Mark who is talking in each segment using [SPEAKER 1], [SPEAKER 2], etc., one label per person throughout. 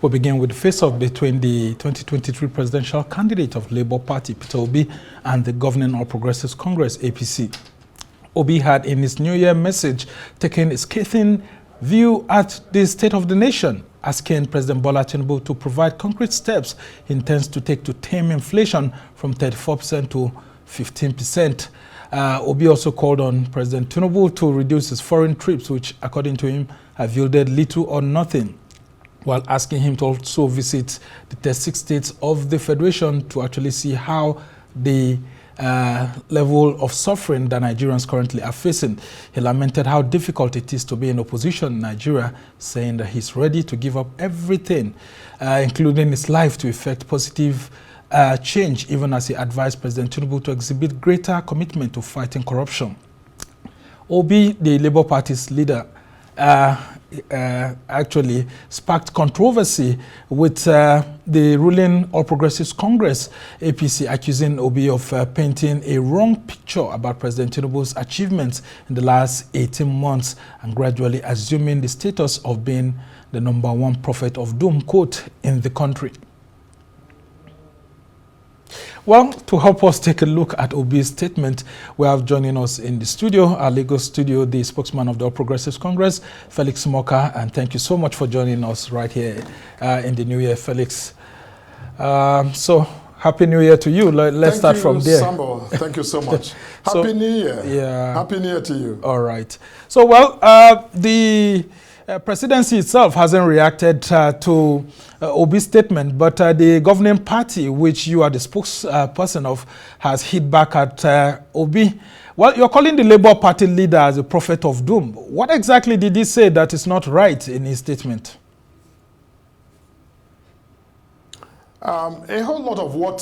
[SPEAKER 1] We'll begin with the face-off between the 2023 presidential candidate of Labour Party, Peter Obi, and the governing All Progressives Congress, APC. Obi had, in his New Year message, taken a scathing view at the state of the nation, asking President Bola Tinubu to provide concrete steps he intends to take to tame inflation from 34% to 15%. Obi also called on President Tinubu to reduce his foreign trips, which, according to him, have yielded little or nothing, while asking him to also visit the 36 states of the Federation to actually see how the level of suffering that Nigerians currently are facing. He lamented how difficult it is to be in opposition in Nigeria, saying that he's ready to give up everything, including his life, to effect positive change, even as he advised President Tinubu to exhibit greater commitment to fighting corruption. Obi, the Labour Party's leader, actually sparked controversy with the ruling All Progressives Congress, APC, accusing Obi of painting a wrong picture about President Tinubu's achievements in the last 18 months and gradually assuming the status of being the #1 prophet of doom, quote, in the country. Well, to help us take a look at Obi's statement, we have joining us in the studio, our Lagos studio, the spokesman of the All Progressives Congress, Felix Morka, and thank you so much for joining us right here in the New Year, Felix. So, Happy New Year to you. Let's start from there.
[SPEAKER 2] Sambo. Thank you so much. Happy New Year.
[SPEAKER 1] Yeah.
[SPEAKER 2] Happy New Year to you.
[SPEAKER 1] All right. So, well, the presidency itself hasn't reacted to Obi's statement, but the governing party, which you are the spokesperson of, has hit back at Obi. Well, you're calling the Labour Party leader as a prophet of doom. What exactly did he say that is not right in his statement?
[SPEAKER 2] A whole lot of what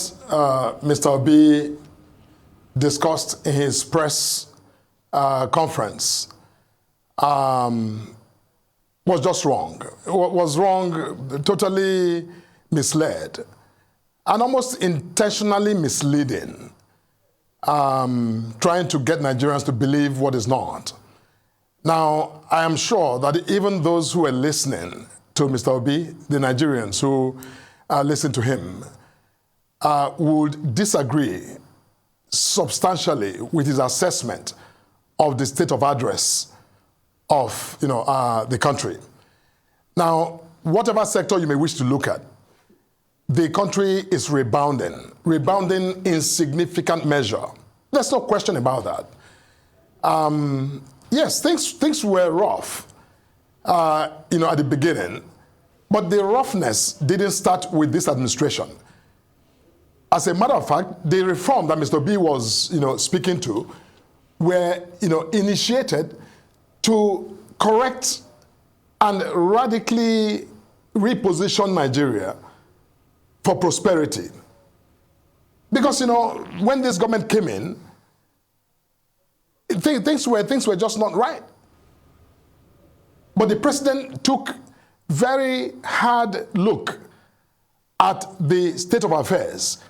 [SPEAKER 2] Mr. Obi discussed in his press conference was just wrong. Was wrong, totally misled, and almost intentionally misleading, trying to get Nigerians to believe what is not. Now, I am sure that even those who are listening to Mr. Obi, the Nigerians who listen to him, would disagree substantially with his assessment of the state of address of the country. Now, whatever sector you may wish to look at, the country is rebounding in significant measure. There's no question about that. Yes, things were rough, at the beginning, but the roughness didn't start with this administration. As a matter of fact, the reform that Mr. B was, speaking to, were, initiated to correct and radically reposition Nigeria for prosperity. Because, when this government came in, things were just not right. But the president took very hard look at the state of affairs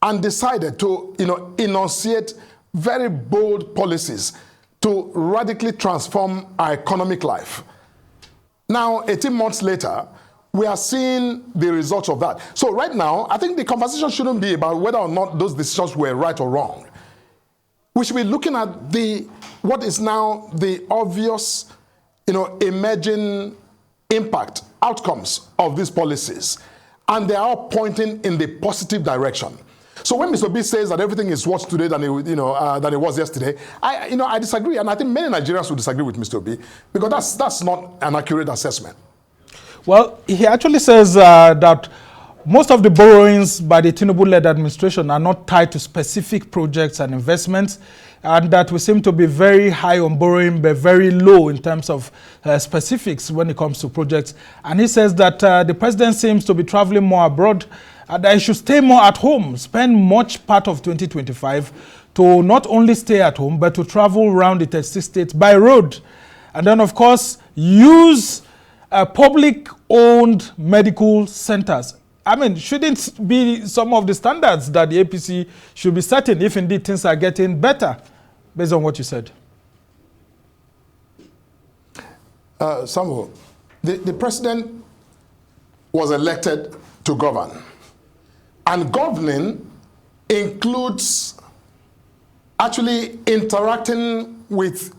[SPEAKER 2] and decided to, enunciate very bold policies to radically transform our economic life. Now, 18 months later, we are seeing the results of that. So right now, I think the conversation shouldn't be about whether or not those decisions were right or wrong. We should be looking at what is now the obvious, emerging impact, outcomes of these policies. And they are pointing in the positive direction. So when Mr. B says that everything is worse today than it was yesterday, I disagree, and I think many Nigerians will disagree with Mr. B, because that's not an accurate assessment.
[SPEAKER 1] Well, he actually says that most of the borrowings by the Tinubu-led administration are not tied to specific projects and investments, and that we seem to be very high on borrowing, but very low in terms of specifics when it comes to projects. And he says that the president seems to be traveling more abroad, and that he should stay more at home, spend much part of 2025 to not only stay at home, but to travel around the 36 states by road. And then, of course, use public-owned medical centers. I mean, shouldn't be some of the standards that the APC should be setting if indeed things are getting better, based on what you said?
[SPEAKER 2] Samuel, the president was elected to govern. And governing includes actually interacting with,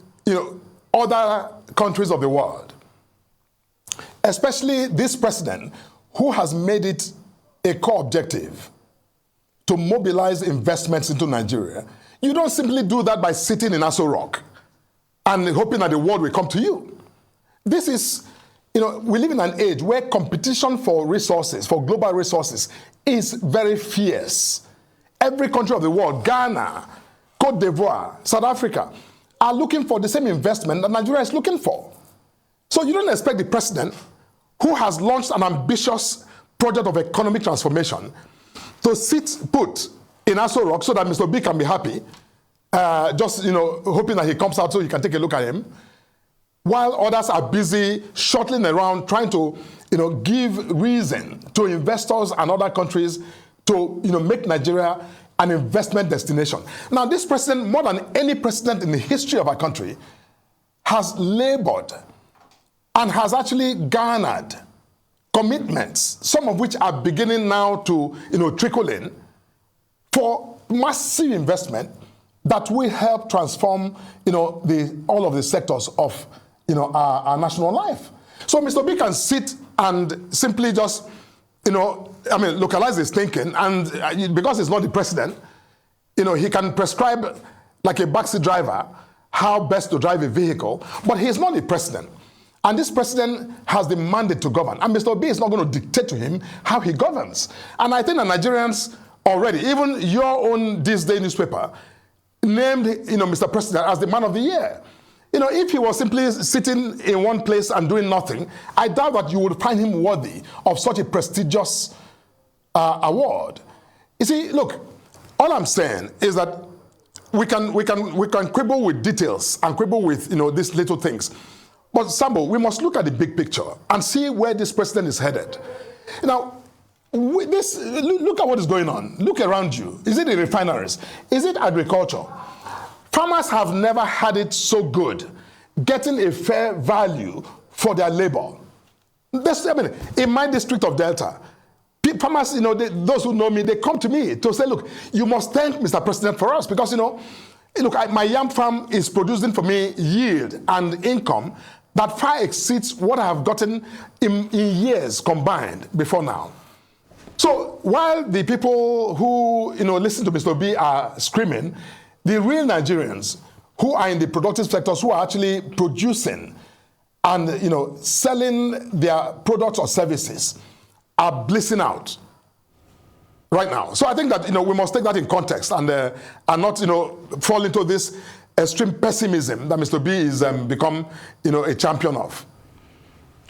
[SPEAKER 2] other countries of the world. Especially this president, who has made it a core objective to mobilize investments into Nigeria. You don't simply do that by sitting in Aso Rock and hoping that the world will come to you. This is, we live in an age where competition for resources, for global resources, is very fierce. Every country of the world, Ghana, Cote d'Ivoire, South Africa, are looking for the same investment that Nigeria is looking for. So you don't expect the president, who has launched an ambitious project of economic transformation, to sit put in Aso Rock so that Mr. B can be happy, just hoping that he comes out so you can take a look at him, while others are busy shuttling around trying to give reason to investors and other countries to make Nigeria an investment destination. Now, this president, more than any president in the history of our country, has labored and has actually garnered commitments, some of which are beginning now to trickle in, for massive investment that will help transform all of the sectors of our national life. So Mr. B can sit and simply just localize his thinking, and because he's not the president, he can prescribe like a backseat driver how best to drive a vehicle, but he's not the president. And this president has the mandate to govern. And Mr. B is not going to dictate to him how he governs. And I think that Nigerians already, even your own This Day newspaper, named Mr. President as the man of the year. If he was simply sitting in one place and doing nothing, I doubt that you would find him worthy of such a prestigious award. You see, look, all I'm saying is that we can quibble with details and quibble with these little things. But Sambo, we must look at the big picture and see where this president is headed. Now, look at what is going on. Look around you. Is it the refineries? Is it agriculture? Farmers have never had it so good, getting a fair value for their labor. In my district of Delta, farmers, those who know me, they come to me to say, look, you must thank Mr. President for us because, look, my yam farm is producing for me yield and income that far exceeds what I have gotten in years combined before now. So while the people who listen to Mr. B are screaming, the real Nigerians who are in the productive sectors, who are actually producing and selling their products or services, are blissing out right now. So I think that we must take that in context and not fall into this extreme pessimism that Mr. B is become a champion of.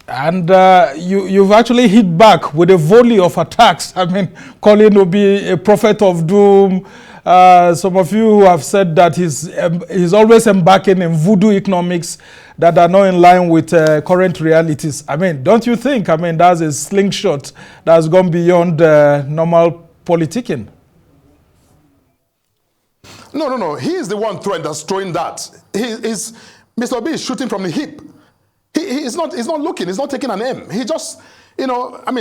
[SPEAKER 1] And you've actually hit back with a volley of attacks. I mean, calling Obi a prophet of doom. Some of you have said that he's always embarking in voodoo economics that are not in line with current realities. I mean, don't you think? I mean, that's a slingshot that's gone beyond normal politicking.
[SPEAKER 2] No. He is the one that's throwing that. Mr. B is shooting from the hip. He's not looking. He's not taking an aim. He just,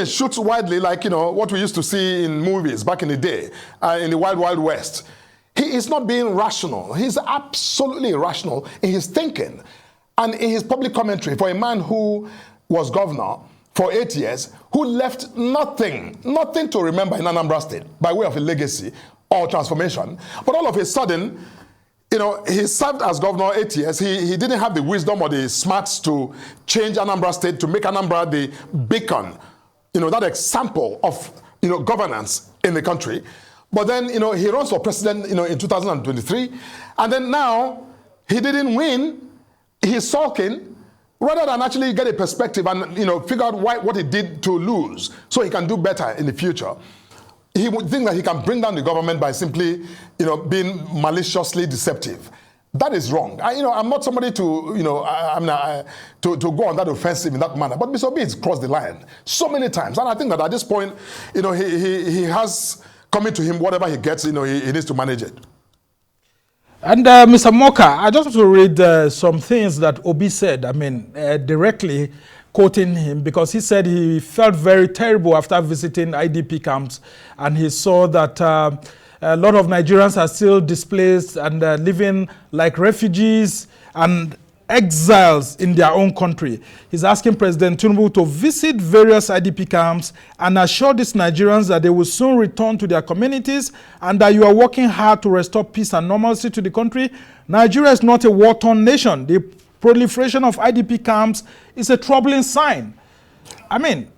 [SPEAKER 2] shoots widely like, what we used to see in movies back in the day, in the Wild Wild West. He is not being rational. He's absolutely irrational in his thinking and in his public commentary for a man who was governor for 8 years, who left nothing to remember in Anambra State by way of a legacy or transformation. But all of a sudden, he served as governor 8 years. He didn't have the wisdom or the smarts to change Anambra State, to make Anambra the beacon, that example of, governance in the country. But then, he runs for president, in 2023. And then now, he didn't win. He's sulking rather than actually get a perspective and, figure out what he did to lose so he can do better in the future. He would think that he can bring down the government by simply, being maliciously deceptive. That is wrong. I'm not somebody to, to go on that offensive in that manner. But Mr. B has crossed the line so many times. And I think that at this point, he has coming to him whatever he gets, he needs to manage it.
[SPEAKER 1] And Mr. Morka, I just want to read some things that Obi said, directly quoting him, because he said he felt very terrible after visiting IDP camps, and he saw that a lot of Nigerians are still displaced and living like refugees and exiles in their own country. He's asking President Tinubu to visit various IDP camps and assure these Nigerians that they will soon return to their communities and that you are working hard to restore peace and normalcy to the country. Nigeria is not a war-torn nation. The proliferation of IDP camps is a troubling sign. I mean,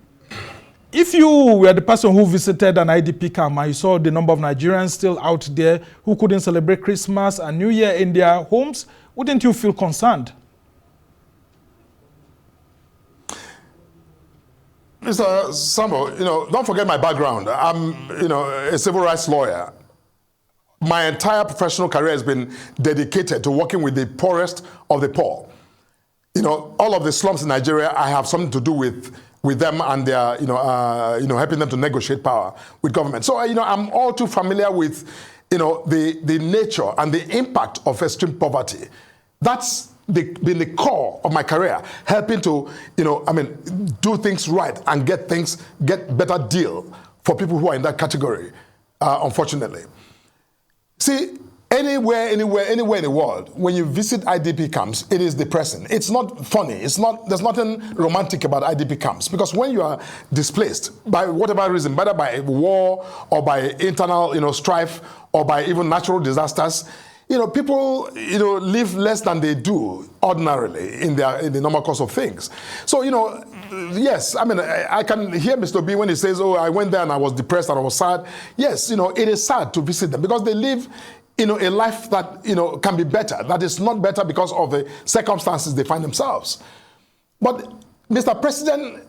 [SPEAKER 1] if you were the person who visited an IDP camp and you saw the number of Nigerians still out there who couldn't celebrate Christmas and New Year in their homes, wouldn't you feel concerned?
[SPEAKER 2] Mr. Sambo, don't forget my background. I'm, a civil rights lawyer. My entire professional career has been dedicated to working with the poorest of the poor. All of the slums in Nigeria, I have something to do with them and their, helping them to negotiate power with government. So, I'm all too familiar with, the nature and the impact of extreme poverty. That's been the core of my career, helping to, do things right and get better deal for people who are in that category, unfortunately. See, anywhere in the world, when you visit IDP camps, it is depressing. It's not funny. There's nothing romantic about IDP camps, because when you are displaced by whatever reason, whether by war or by internal, strife or by even natural disasters, people, live less than they do ordinarily in the normal course of things. So, yes, I can hear Mr. B when he says, oh, I went there and I was depressed and I was sad. Yes, it is sad to visit them because they live, a life that, can be better, that is not better because of the circumstances they find themselves. But Mr. President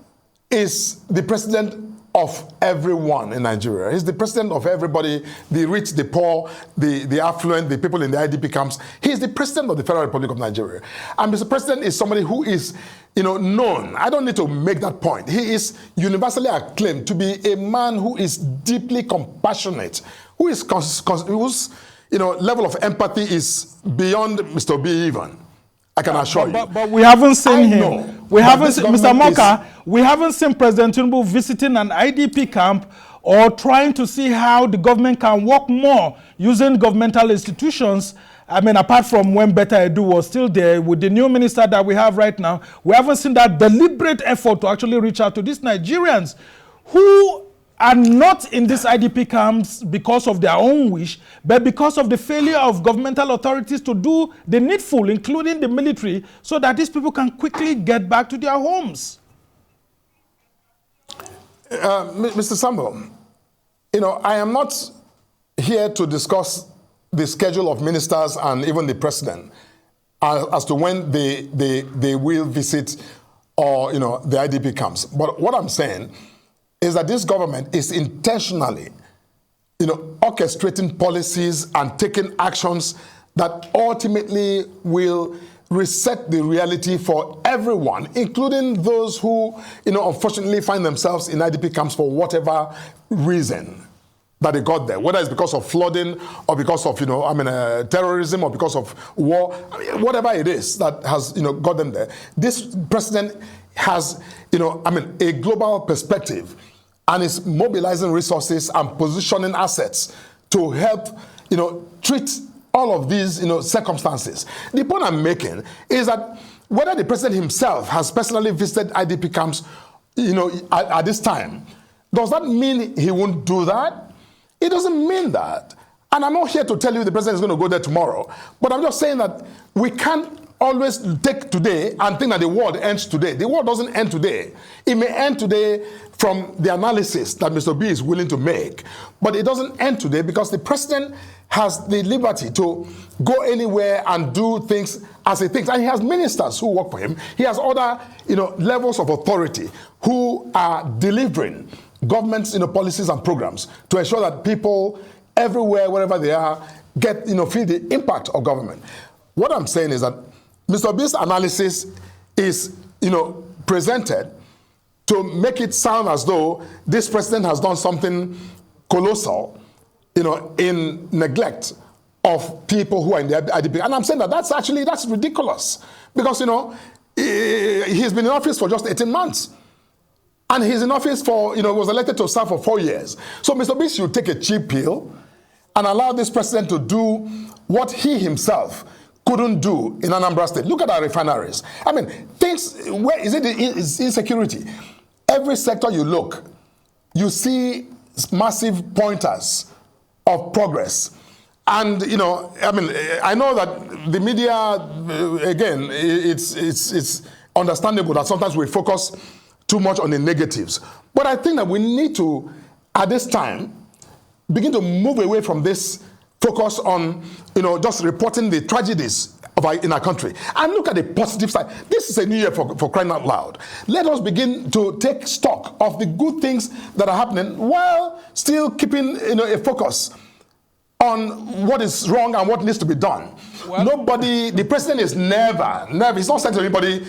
[SPEAKER 2] is the president of everyone in Nigeria. He's the president of everybody, the rich, the poor, the affluent, the people in the IDP camps. He's the president of the Federal Republic of Nigeria. And Mr. President is somebody who is, known. I don't need to make that point. He is universally acclaimed to be a man who is deeply compassionate, whose level of empathy is beyond Mr. B even. I can assure you.
[SPEAKER 1] But we haven't seen him. We haven't seen, Mr. Morka, we haven't seen President Tinubu visiting an IDP camp or trying to see how the government can work more using governmental institutions. Apart from when Better Edu was still there, with the new minister that we have right now, we haven't seen that deliberate effort to actually reach out to these Nigerians who are not in these IDP camps because of their own wish, but because of the failure of governmental authorities to do the needful, including the military, so that these people can quickly get back to their homes.
[SPEAKER 2] Mr. Sambo, I am not here to discuss the schedule of ministers and even the president as to when they will visit or, the IDP camps. But what I'm saying is that this government is intentionally, orchestrating policies and taking actions that ultimately will reset the reality for everyone, including those who, unfortunately find themselves in IDP camps for whatever reason that they got there, whether it's because of flooding or because of, terrorism or because of war, whatever it is that has, got them there. This president has, a global perspective and is mobilizing resources and positioning assets to help, treat all of these, circumstances. The point I'm making is that whether the president himself has personally visited IDP camps, at this time, does that mean he won't do that? It doesn't mean that. And I'm not here to tell you the president is going to go there tomorrow, but I'm just saying that we can't always take today and think that the world ends today. The world doesn't end today. It may end today from the analysis that Mr. B is willing to make, but it doesn't end today because the president has the liberty to go anywhere and do things as he thinks. And he has ministers who work for him. He has other, levels of authority who are delivering government's, policies and programs to ensure that people everywhere, wherever they are, get, feel the impact of government. What I'm saying is that Mr. B's analysis is, presented to make it sound as though this president has done something colossal, in neglect of people who are in the IDP. And I'm saying that that's ridiculous. Because, he's been in office for just 18 months. And he's in office for, was elected to serve for 4 years. So Mr. B should take a cheap pill and allow this president to do what he himself couldn't do in Anambra State. Look at our refineries. I mean, where is it insecurity? Every sector you look, you see massive pointers of progress. And, I know that the media, again, it's understandable that sometimes we focus too much on the negatives. But I think that we need to, at this time, begin to move away from this focus on, just reporting the tragedies in our country. And look at the positive side. This is a new year for crying out loud. Let us begin to take stock of the good things that are happening while still keeping, a focus on what is wrong and what needs to be done. Well, the president is never, he's not saying to anybody,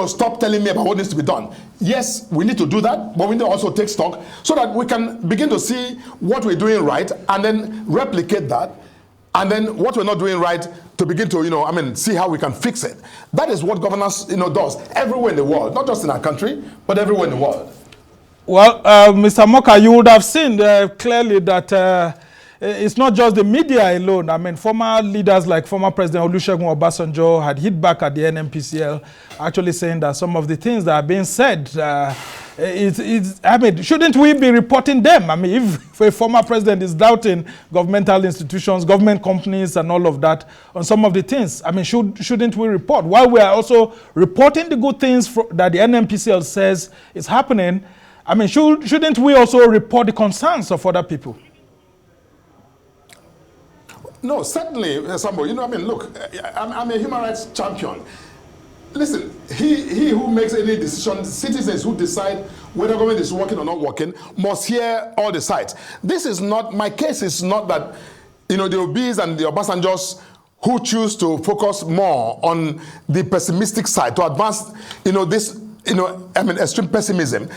[SPEAKER 2] stop telling me about what needs to be done. Yes, we need to do that, but we need to also take stock so that we can begin to see what we're doing right and then replicate that. And then what we're not doing right to begin to, see how we can fix it. That is what governance, does everywhere in the world, not just in our country, but everywhere in the world.
[SPEAKER 1] Well, Mr. Morka, you would have seen clearly that it's not just the media alone. I mean, former leaders like former President Olusegun Obasanjo had hit back at the NNPCL, actually saying that some of the things that are being said, shouldn't we be reporting them? I mean, if a former president is doubting governmental institutions, government companies, and all of that on some of the things, I mean, shouldn't we report? While we are also reporting the good things that the NNPCL says is happening, I mean, shouldn't we also report the concerns of other people?
[SPEAKER 2] No, certainly, Sambo. Look, I'm a human rights champion. Listen, he who makes any decision, citizens who decide whether government is working or not working, must hear all the sides. This is not, my case is not that, the Obis and the Obasanjos who choose to focus more on the pessimistic side to advance, this, extreme pessimism.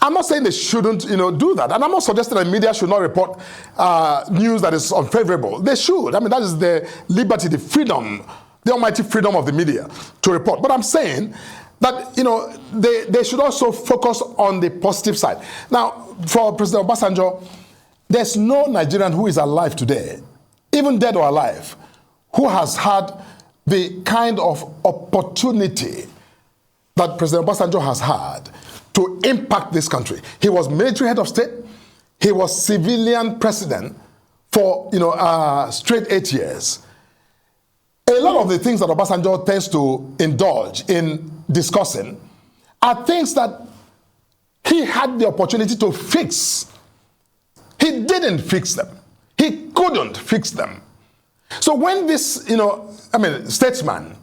[SPEAKER 2] I'm not saying they shouldn't, do that. And I'm not suggesting that media should not report news that is unfavorable. They should. I mean, that is the liberty, the freedom, the almighty freedom of the media to report. But I'm saying that, they should also focus on the positive side. Now, for President Obasanjo, there's no Nigerian who is alive today, even dead or alive, who has had the kind of opportunity that President Obasanjo has had to impact this country. He was military head of state. He was civilian president for, straight 8 years. A lot of the things that Obasanjo tends to indulge in discussing are things that he had the opportunity to fix. He didn't fix them. He couldn't fix them. So when this, statesman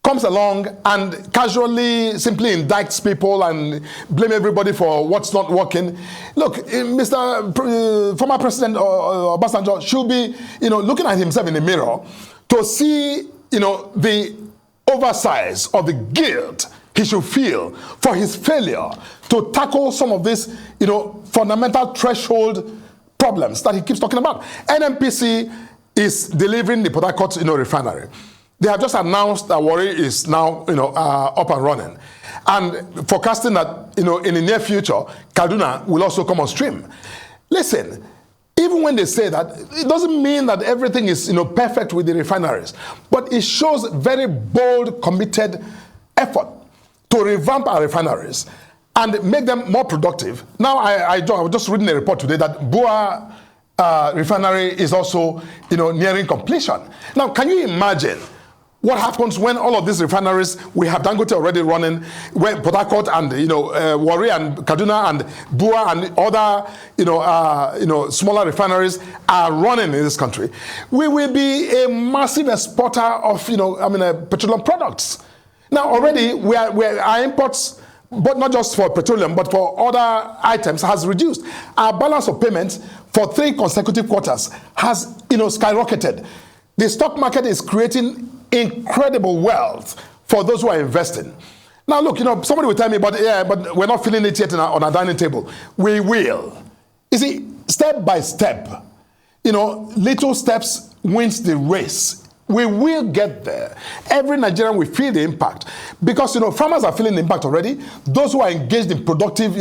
[SPEAKER 2] comes along and casually simply indicts people and blame everybody for what's not working. Look, former President Obasanjo should be, looking at himself in the mirror to see, the oversize of the guilt he should feel for his failure to tackle some of these, fundamental threshold problems that he keeps talking about. NNPC is delivering the Port Harcourt, refinery. They have just announced that Warri is now, up and running. And forecasting that, in the near future, Kaduna will also come on stream. Listen, even when they say that, it doesn't mean that everything is, perfect with the refineries. But it shows very bold, committed effort to revamp our refineries and make them more productive. Now, I was just reading a report today that Bua refinery is also, nearing completion. Now, can you imagine what happens when all of these refineries, we have Dangote already running, where Port Harcourt and, Warri and Kaduna and Bua and other, smaller refineries are running in this country. We will be a massive exporter of, petroleum products. Now, already, our imports, but not just for petroleum, but for other items, has reduced. Our balance of payments for 3 consecutive quarters has, skyrocketed. The stock market is creating incredible wealth for those who are investing. Now, look, somebody will tell me, but we're not feeling it yet on our dining table. We will. You see, step by step, little steps wins the race. We will get there. Every Nigerian will feel the impact because, farmers are feeling the impact already. Those who are engaged in productive,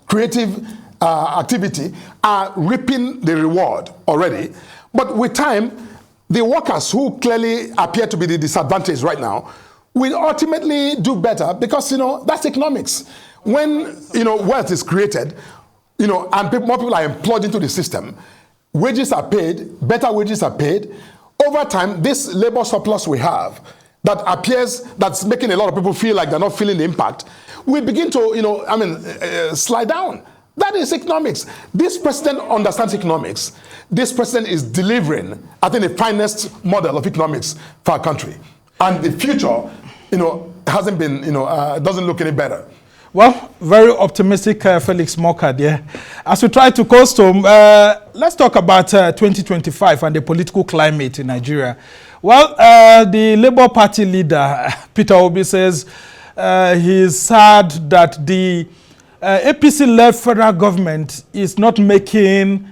[SPEAKER 2] creative activity are reaping the reward already. But with time, the workers who clearly appear to be the disadvantaged right now will ultimately do better because, that's economics. When, wealth is created, and more people are employed into the system, wages are paid, better wages are paid. Over time, this labor surplus we have that appears, that's making a lot of people feel like they're not feeling the impact, we begin to, slide down. That is economics. This president understands economics. This president is delivering, I think, the finest model of economics for our country. And the future, hasn't been, doesn't look any better.
[SPEAKER 1] Well, very optimistic, Felix Morka there. As we try to coast home, let's talk about 2025 and the political climate in Nigeria. Well, the Labour Party leader, Peter Obi, says he's sad that the APC-led federal government is not making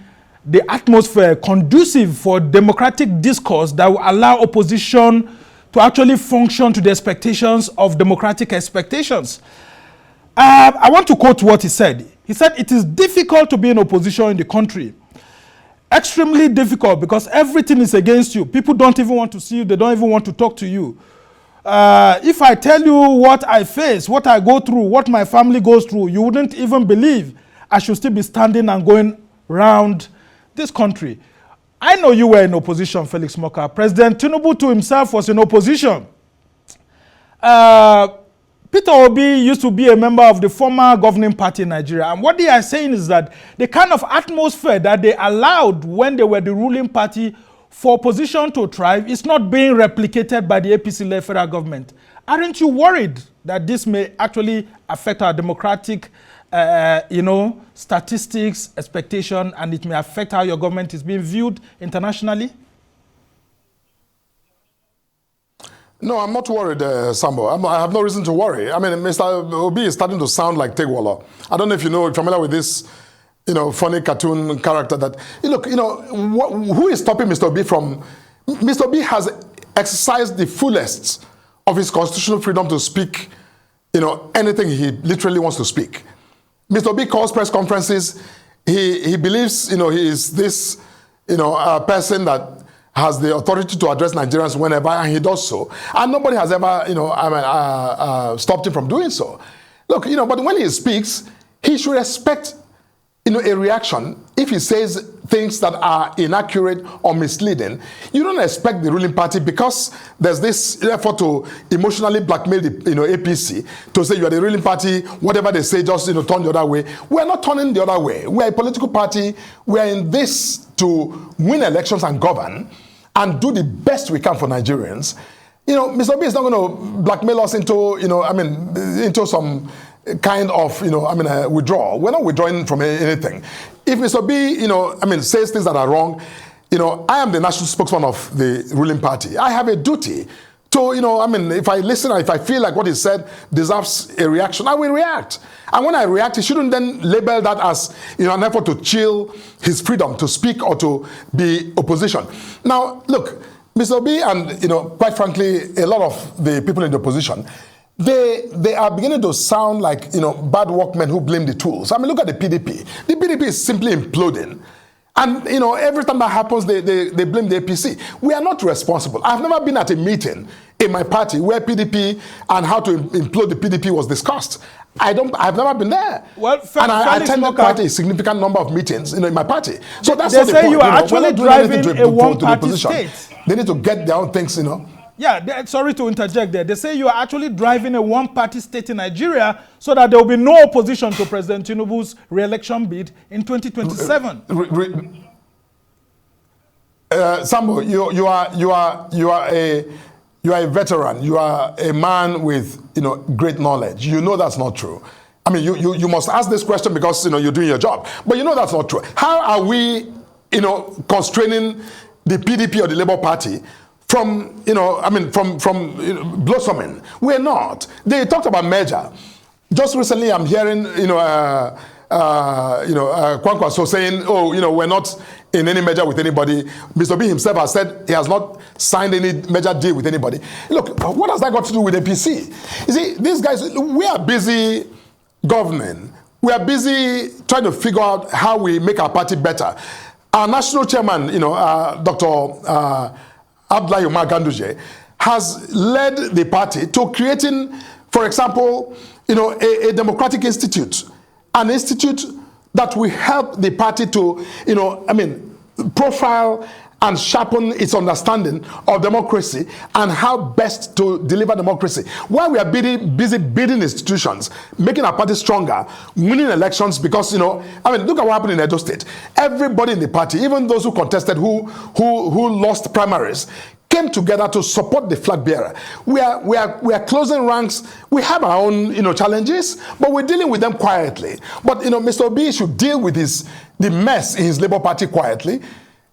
[SPEAKER 1] the atmosphere conducive for democratic discourse that will allow opposition to actually function to the expectations of democratic expectations. I want to quote what he said. He said, "It is difficult to be in opposition in the country. Extremely difficult because everything is against you. People don't even want to see you. They don't even want to talk to you. If I tell you what I face, what I go through, what my family goes through, you wouldn't even believe I should still be standing and going around this country." I know you were in opposition, Felix Morka. President Tinubu to himself was in opposition. Peter Obi used to be a member of the former governing party in Nigeria. And what they are saying is that the kind of atmosphere that they allowed when they were the ruling party for opposition to thrive is not being replicated by the APC-led federal government. Aren't you worried that this may actually affect our democratic, statistics, expectation, and it may affect how your government is being viewed internationally?
[SPEAKER 2] No, I'm not worried, Sambo. I have no reason to worry. I mean, Mr. Obi is starting to sound like Tegwala. I don't know if you're familiar with this, funny cartoon character that, who is stopping Mr. Obi from, Mr. Obi has exercised the fullest of his constitutional freedom to speak, anything he literally wants to speak. Mr. Obi calls press conferences. He believes, he is this, person that has the authority to address Nigerians whenever, and he does so. And nobody has ever, stopped him from doing so. Look, but when he speaks, he should expect, a reaction. If he says things that are inaccurate or misleading, you don't expect the ruling party, because there's this effort to emotionally blackmail the, APC to say you are the ruling party, whatever they say, just, turn the other way. We're not turning the other way. We're a political party. We're in this to win elections and govern and do the best we can for Nigerians. Mr. Obi is not going to blackmail us into, into some kind of, withdrawal. We're not withdrawing from anything. If Mr. Obi, says things that are wrong, I am the national spokesman of the ruling party. I have a duty to, if I listen or if I feel like what he said deserves a reaction, I will react. And when I react, he shouldn't then label that as, an effort to chill his freedom to speak or to be opposition. Now, look, Mr. Obi and, quite frankly, a lot of the people in the opposition, they are beginning to sound like, bad workmen who blame the tools. I mean, look at the PDP. The PDP is simply imploding. And, every time that happens, they blame the APC. We are not responsible. I've never been at a meeting in my party where PDP and how to implode the PDP was discussed. I've never been there. Well, and I attended quite a significant number of meetings, in my party. So that's
[SPEAKER 1] they
[SPEAKER 2] not the
[SPEAKER 1] say
[SPEAKER 2] point.
[SPEAKER 1] you are actually driving a one-party state.
[SPEAKER 2] They need to get their own things,
[SPEAKER 1] Yeah, sorry to interject there. They say you are actually driving a one-party state in Nigeria so that there will be no opposition to President Tinubu's re-election bid in 2027.
[SPEAKER 2] Sambo, you are a veteran. You are a man with great knowledge. You know that's not true. I mean, you must ask this question because you're doing your job. But that's not true. How are we constraining the PDP or the Labour Party from blossoming? We're not. They talked about merger. Just recently, I'm hearing Kwankwaso saying, oh, we're not in any measure with anybody. Mr. B himself has said he has not signed any major deal with anybody. Look, what has that got to do with APC? You see, these guys, we are busy governing. We are busy trying to figure out how we make our party better. Our national chairman, Dr. Abdullahi Umar Ganduje, has led the party to creating, for example, a democratic institute, an institute that will help the party to, profile and sharpen its understanding of democracy and how best to deliver democracy. While we are busy building institutions, making our party stronger, winning elections, because, look at what happened in Edo State. Everybody in the party, even those who contested, who lost primaries, came together to support the flag bearer. We are closing ranks. We have our own challenges, but we're dealing with them quietly. But Mr. Obi should deal with the mess in his Labour Party quietly.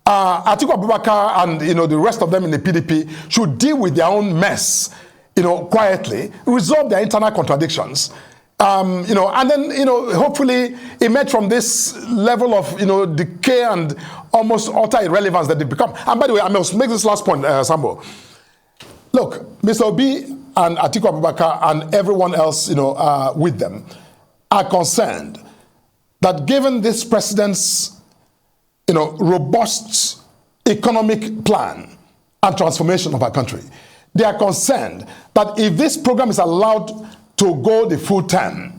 [SPEAKER 2] Atiku Abubakar and the rest of them in the PDP should deal with their own mess, quietly, resolve their internal contradictions. And then hopefully emerge from this level of decay and almost utter irrelevance that they become. And by the way, I must make this last point, Sambo. Look, Mr. Obi and Atiku Abubakar and everyone else with them are concerned that given this president's robust economic plan and transformation of our country, they are concerned that if this program is allowed to go the full term,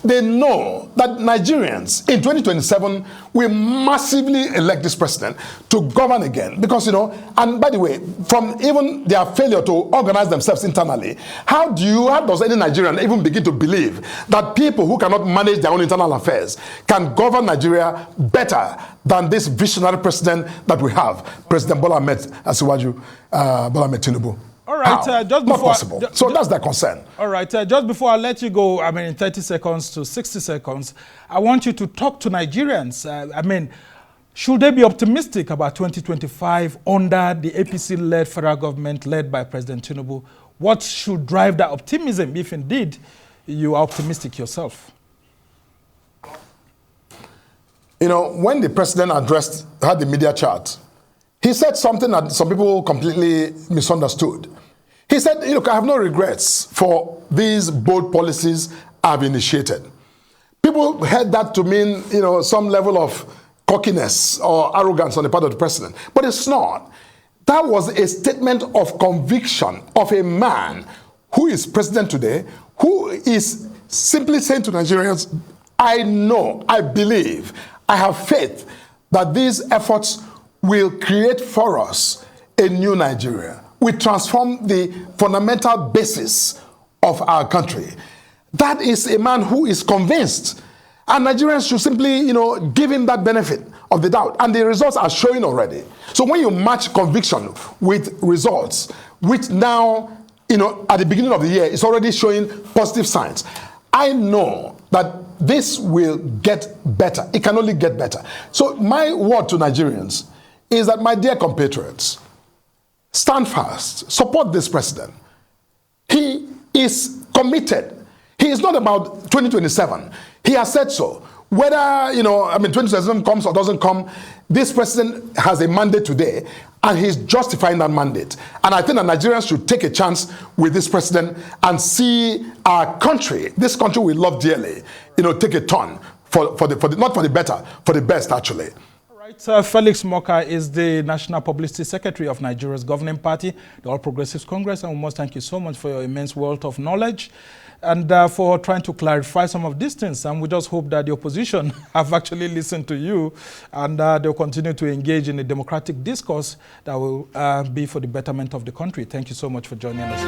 [SPEAKER 2] they know that Nigerians in 2027 will massively elect this president to govern again. Because, and by the way, from even their failure to organize themselves internally, how does any Nigerian even begin to believe that people who cannot manage their own internal affairs can govern Nigeria better than this visionary president that we have, President Bola Ahmed Tinubu?
[SPEAKER 1] All right, just before,
[SPEAKER 2] not possible. So that's the concern.
[SPEAKER 1] All right, just before I let you go, in 30 seconds to 60 seconds, I want you to talk to Nigerians. Should they be optimistic about 2025 under the APC-led federal government led by President Tinubu? What should drive that optimism, if indeed you are optimistic yourself?
[SPEAKER 2] When the president had the media chat, he said something that some people completely misunderstood. He said, look, I have no regrets for these bold policies I've initiated. People heard that to mean, some level of cockiness or arrogance on the part of the president. But it's not. That was a statement of conviction of a man who is president today, who is simply saying to Nigerians, I know, I believe, I have faith that these efforts will create for us a new Nigeria. We transform the fundamental basis of our country. That is a man who is convinced. And Nigerians should simply, give him that benefit of the doubt. And the results are showing already. So when you match conviction with results, which now, at the beginning of the year, is already showing positive signs, I know that this will get better. It can only get better. So my word to Nigerians is that, my dear compatriots, stand fast, support this president. He is committed. He is not about 2027. He has said so. Whether, 2027 comes or doesn't come, this president has a mandate today, and he's justifying that mandate. And I think that Nigerians should take a chance with this president and see our country, this country we love dearly, take a turn for the not for the better, for the best, actually.
[SPEAKER 1] Felix Morka is the National Publicity Secretary of Nigeria's governing party, the All Progressives Congress, and we must thank you so much for your immense wealth of knowledge and for trying to clarify some of these things. And we just hope that the opposition have actually listened to you and they'll continue to engage in a democratic discourse that will be for the betterment of the country. Thank you so much for joining us.